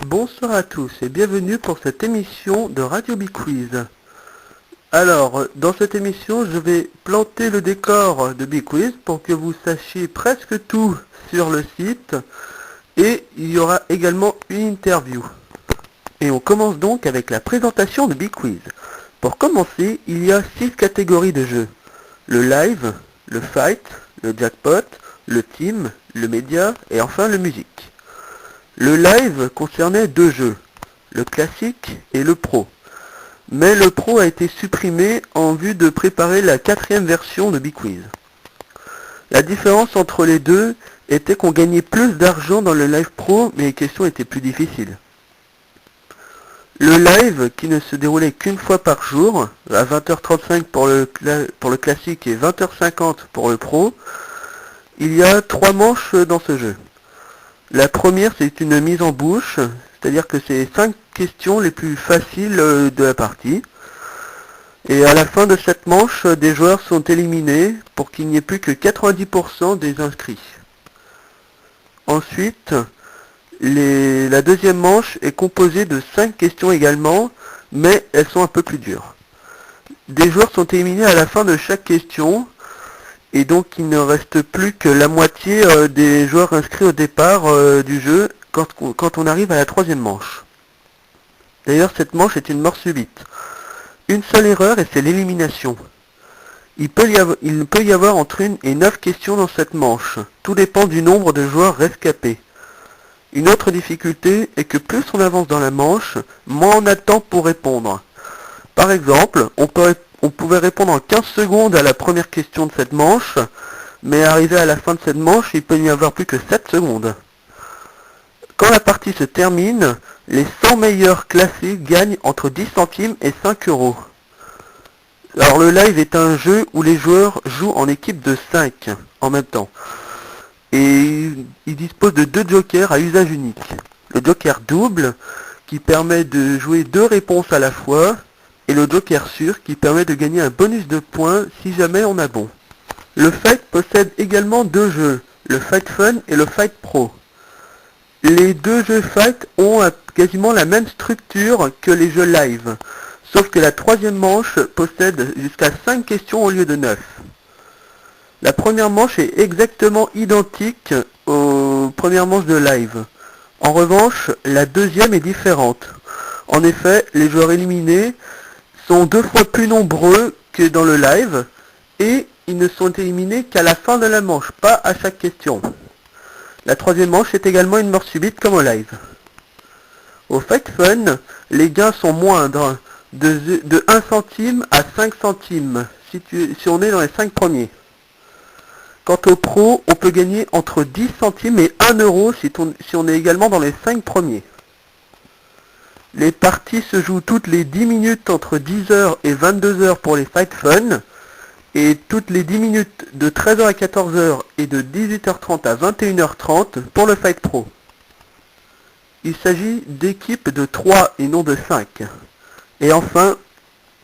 Bonsoir à tous et bienvenue pour cette émission de Radio Biquiz. Alors, dans cette émission, je vais planter le décor de Biquiz pour que vous sachiez presque tout sur le site et il y aura également une interview. Et on commence donc avec la présentation de Biquiz. Pour commencer, il y a 6 catégories de jeux. Le live, le fight, le jackpot, le team, le média et enfin le musique. Le live concernait 2 jeux, le classique et le pro. Mais le pro a été supprimé en vue de préparer la 4e version de Biquiz. La différence entre les deux était qu'on gagnait plus d'argent dans le live pro, mais les questions étaient plus difficiles. Le live, qui ne se déroulait qu'une fois par jour, à 20h35 pour le classique et 20h50 pour le pro, il y a 3 manches dans ce jeu. La première, c'est une mise en bouche, c'est-à-dire que c'est 5 questions les plus faciles de la partie. Et à la fin de cette manche, des joueurs sont éliminés pour qu'il n'y ait plus que 90% des inscrits. Ensuite, la deuxième manche est composée de 5 questions également, mais elles sont un peu plus dures. Des joueurs sont éliminés à la fin de chaque question, et donc il ne reste plus que la moitié des joueurs inscrits au départ du jeu quand on arrive à la 3e manche. D'ailleurs, cette manche est une mort subite. Une seule erreur et c'est l'élimination. Il peut y avoir entre 1 et 9 questions dans cette manche. Tout dépend du nombre de joueurs rescapés. Une autre difficulté est que plus on avance dans la manche, moins on a de temps pour répondre. Par exemple, on pouvait répondre en 15 secondes à la première question de cette manche, mais arrivé à la fin de cette manche, il peut n'y avoir plus que 7 secondes. Quand la partie se termine, les 100 meilleurs classés gagnent entre 10 centimes et 5 euros. Alors le live est un jeu où les joueurs jouent en équipe de 5 en même temps. Et il dispose de 2 jokers à usage unique. Le joker double, qui permet de jouer 2 réponses à la fois, et le joker sûr, qui permet de gagner un bonus de points si jamais on a bon. Le fight possède également 2 jeux, le fight fun et le fight pro. Les 2 jeux fight ont quasiment la même structure que les jeux live, sauf que la 3e manche possède jusqu'à 5 questions au lieu de 9. La première manche est exactement identique aux premières manches de live. En revanche, la 2e est différente. En effet, les joueurs éliminés sont 2 fois plus nombreux que dans le live, et ils ne sont éliminés qu'à la fin de la manche, pas à chaque question. La 3e manche est également une mort subite comme au live. Au Fight Fun, les gains sont moindres, de 1 centime à 5 centimes, si on est dans les 5 premiers. Quant au pro, on peut gagner entre 10 centimes et 1 euro si on est également dans les 5 premiers. Les parties se jouent toutes les 10 minutes entre 10h et 22h pour les Fight Fun, et toutes les 10 minutes de 13h à 14h et de 18h30 à 21h30 pour le Fight Pro. Il s'agit d'équipes de 3 et non de 5. Et enfin,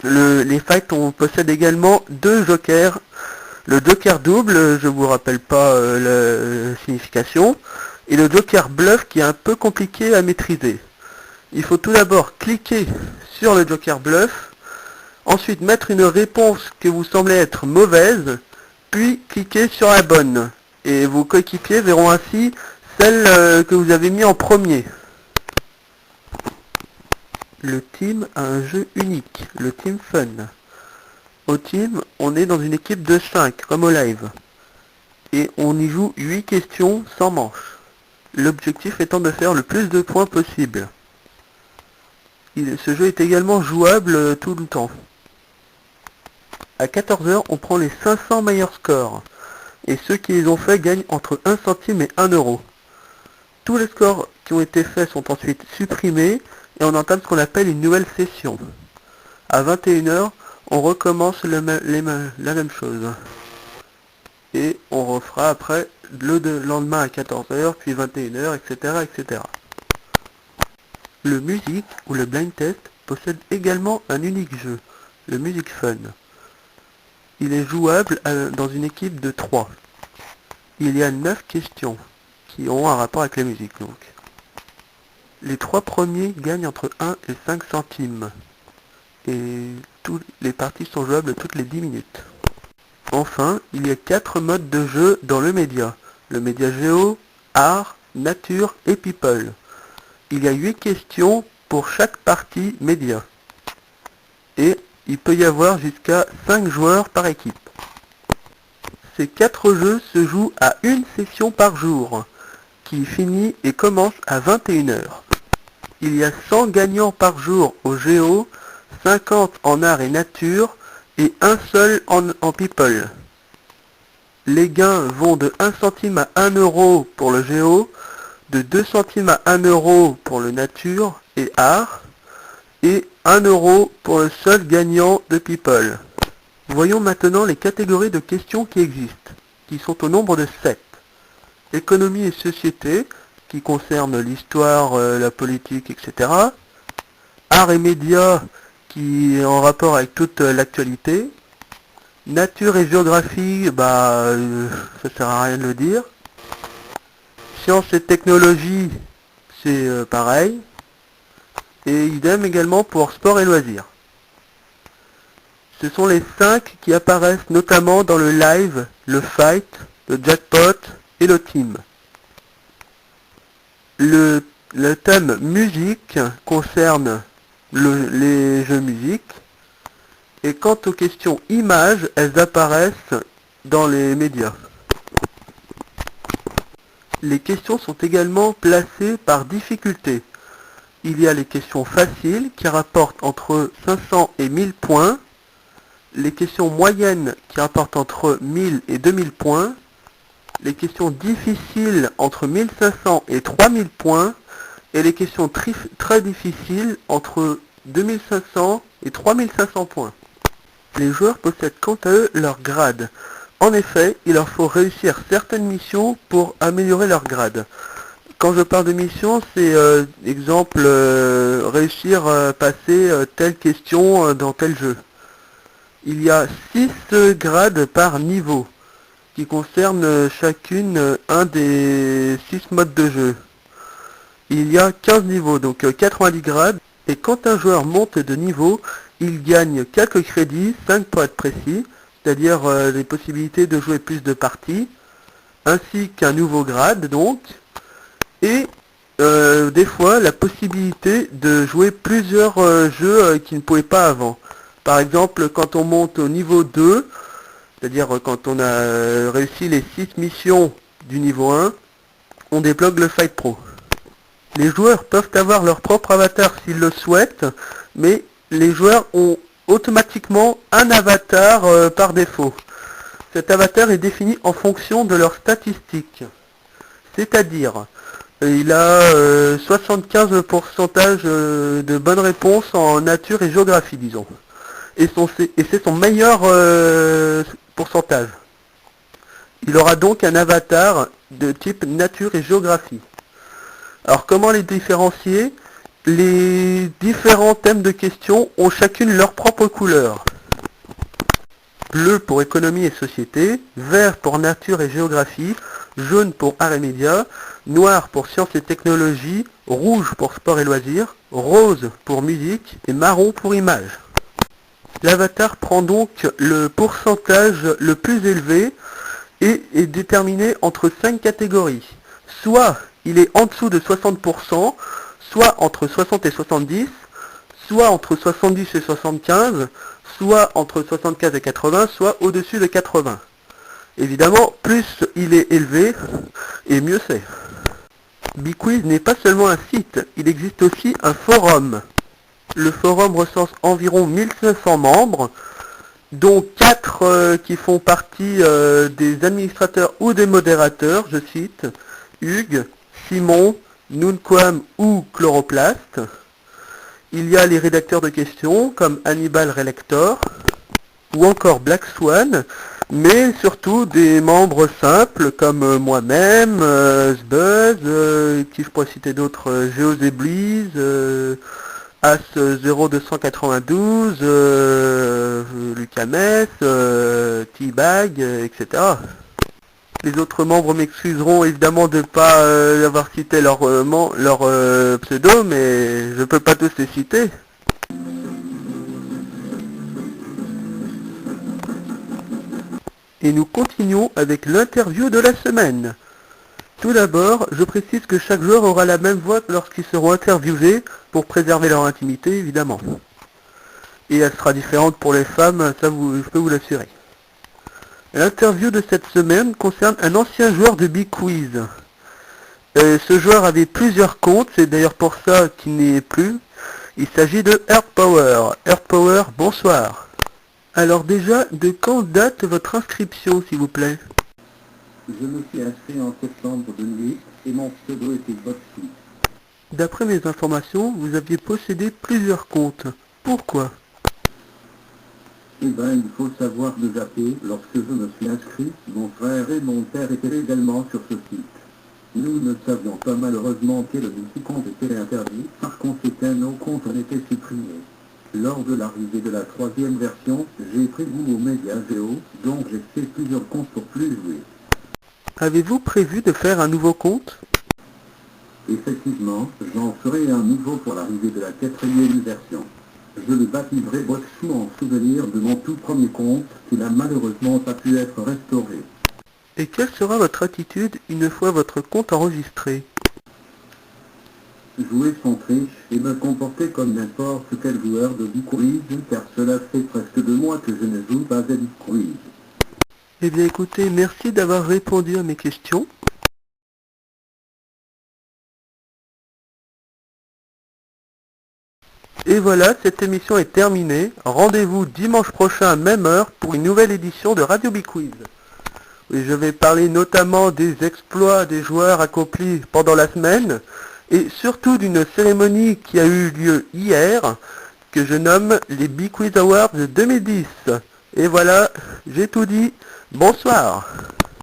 les fights, on possède également 2 jokers. Le joker double, je vous rappelle pas la signification, et le joker bluff qui est un peu compliqué à maîtriser. Il faut tout d'abord cliquer sur le joker bluff, ensuite mettre une réponse que vous semblez être mauvaise, puis cliquer sur la bonne. Et vos coéquipiers verront ainsi celle que vous avez mis en premier. Le team a un jeu unique, le team fun. Au team, on est dans une équipe de 5, comme au live. Et on y joue 8 questions sans manche. L'objectif étant de faire le plus de points possible. Ce jeu est également jouable tout le temps. À 14h, on prend les 500 meilleurs scores. Et ceux qui les ont faits gagnent entre 1 centime et 1 euro. Tous les scores qui ont été faits sont ensuite supprimés et on entame ce qu'on appelle une nouvelle session. À 21h, on recommence la même chose. Et on refera après le lendemain à 14h, puis 21h, etc., etc. Le musique ou le blind test possède également un unique jeu, le Music Fun. Il est jouable dans une équipe de 3. Il y a 9 questions qui ont un rapport avec la musique donc. Les 3 premiers gagnent entre 1 et 5 centimes. Et les parties sont jouables toutes les 10 minutes. Enfin, il y a 4 modes de jeu dans le média. Le média géo, art, nature et people. Il y a 8 questions pour chaque partie média. Et il peut y avoir jusqu'à 5 joueurs par équipe. Ces 4 jeux se jouent à une session par jour, qui finit et commence à 21 heures. Il y a 100 gagnants par jour au géo, 50 en art et nature, et un seul en people. Les gains vont de 1 centime à 1 euro pour le géo, de 2 centimes à 1 euro pour le nature et art, et 1 euro pour le seul gagnant de people. Voyons maintenant les catégories de questions qui existent, qui sont au nombre de 7. Économie et société, qui concerne l'histoire, la politique, etc. Art et médias, qui est en rapport avec toute l'actualité. Nature et géographie, ça sert à rien de le dire. Sciences et technologie, c'est pareil. Et idem également pour sport et loisirs. Ce sont les 5 qui apparaissent notamment dans le live, le fight, le jackpot et le team. Le thème musique concerne les jeux musique. Et quant aux questions images, elles apparaissent dans les médias. Les questions sont également placées par difficulté. Il y a les questions faciles qui rapportent entre 500 et 1000 points. Les questions moyennes qui rapportent entre 1000 et 2000 points. Les questions difficiles entre 1500 et 3000 points. Et les questions très difficiles entre 2500 et 3500 points. Les joueurs possèdent quant à eux leur grade. En effet, il leur faut réussir certaines missions pour améliorer leur grade. Quand je parle de mission, c'est exemple réussir à passer telle question dans tel jeu. Il y a 6 grades par niveau, qui concernent chacune un des 6 modes de jeu. Il y a 15 niveaux, donc 90 grades, et quand un joueur monte de niveau, il gagne quelques crédits, 5 pour être précis, c'est-à-dire les possibilités de jouer plus de parties, ainsi qu'un nouveau grade donc, et des fois la possibilité de jouer plusieurs jeux qu'il ne pouvait pas avant. Par exemple, quand on monte au niveau 2, c'est-à-dire quand on a réussi les 6 missions du niveau 1, on débloque le Fight Pro. Les joueurs peuvent avoir leur propre avatar s'ils le souhaitent, mais les joueurs ont automatiquement un avatar par défaut. Cet avatar est défini en fonction de leurs statistiques. C'est-à-dire, il a 75% de bonnes réponses en nature et géographie, disons. Et c'est son meilleur pourcentage. Il aura donc un avatar de type nature et géographie. Alors comment les différencier? Les différents thèmes de questions ont chacune leur propre couleur. Bleu pour économie et société, vert pour nature et géographie, jaune pour art et médias, noir pour sciences et technologies, rouge pour sport et loisirs, rose pour musique et marron pour images. L'avatar prend donc le pourcentage le plus élevé et est déterminé entre 5 catégories. Soit il est en dessous de 60%, soit entre 60 et 70, soit entre 70 et 75, soit entre 75 et 80, soit au-dessus de 80. Évidemment, plus il est élevé, et mieux c'est. BeQuiz n'est pas seulement un site, il existe aussi un forum. Le forum recense environ 1500 membres, dont 4 qui font partie des administrateurs ou des modérateurs, je cite, Hugues, Simon, Nunquam ou Chloroplast. Il y a les rédacteurs de questions comme Hannibal Relector ou encore Black Swan, mais surtout des membres simples comme moi-même, Sbuzz, qui je pourrais citer d'autres, GeoZebliz, As0292, Lucamès, T-Bag, etc. Les autres membres m'excuseront évidemment de ne pas avoir cité leur pseudo, mais je peux pas tous les citer. Et nous continuons avec l'interview de la semaine. Tout d'abord, je précise que chaque joueur aura la même voix lorsqu'ils seront interviewés, pour préserver leur intimité évidemment. Et elle sera différente pour les femmes, ça je peux vous l'assurer. L'interview de cette semaine concerne un ancien joueur de Big Quiz. Ce joueur avait plusieurs comptes, c'est d'ailleurs pour ça qu'il n'y est plus. Il s'agit de Earth Power. Earth Power, bonsoir. Alors déjà, de quand date votre inscription, s'il vous plaît? Je me suis inscrit en septembre 2008 et mon pseudo était Botsy. D'après mes informations, vous aviez possédé plusieurs comptes. Pourquoi? Eh ben, il faut savoir déjà que, lorsque je me suis inscrit, mon frère et mon père étaient également sur ce site. Nous ne savions pas malheureusement que le multicompte était interdit, par conséquent nos comptes ont été supprimés. Lors de l'arrivée de la troisième version, j'ai pris goût aux médias géo, donc j'ai fait plusieurs comptes pour plus jouer. Avez-vous prévu de faire un nouveau compte? Effectivement, j'en ferai un nouveau pour l'arrivée de la quatrième version. Je le baptiserai Botsy en souvenir de mon tout premier compte qui n'a malheureusement pas pu être restauré. Et quelle sera votre attitude une fois votre compte enregistré? Jouer sans triche et me comporter comme n'importe quel joueur de Big Quiz, car cela fait presque 2 mois que je ne joue pas à Big Quiz. Eh bien écoutez, merci d'avoir répondu à mes questions. Et voilà, cette émission est terminée. Rendez-vous dimanche prochain, même heure, pour une nouvelle édition de Radio Big Quiz. Et je vais parler notamment des exploits des joueurs accomplis pendant la semaine, et surtout d'une cérémonie qui a eu lieu hier, que je nomme les Big Quiz Awards 2010. Et voilà, j'ai tout dit. Bonsoir.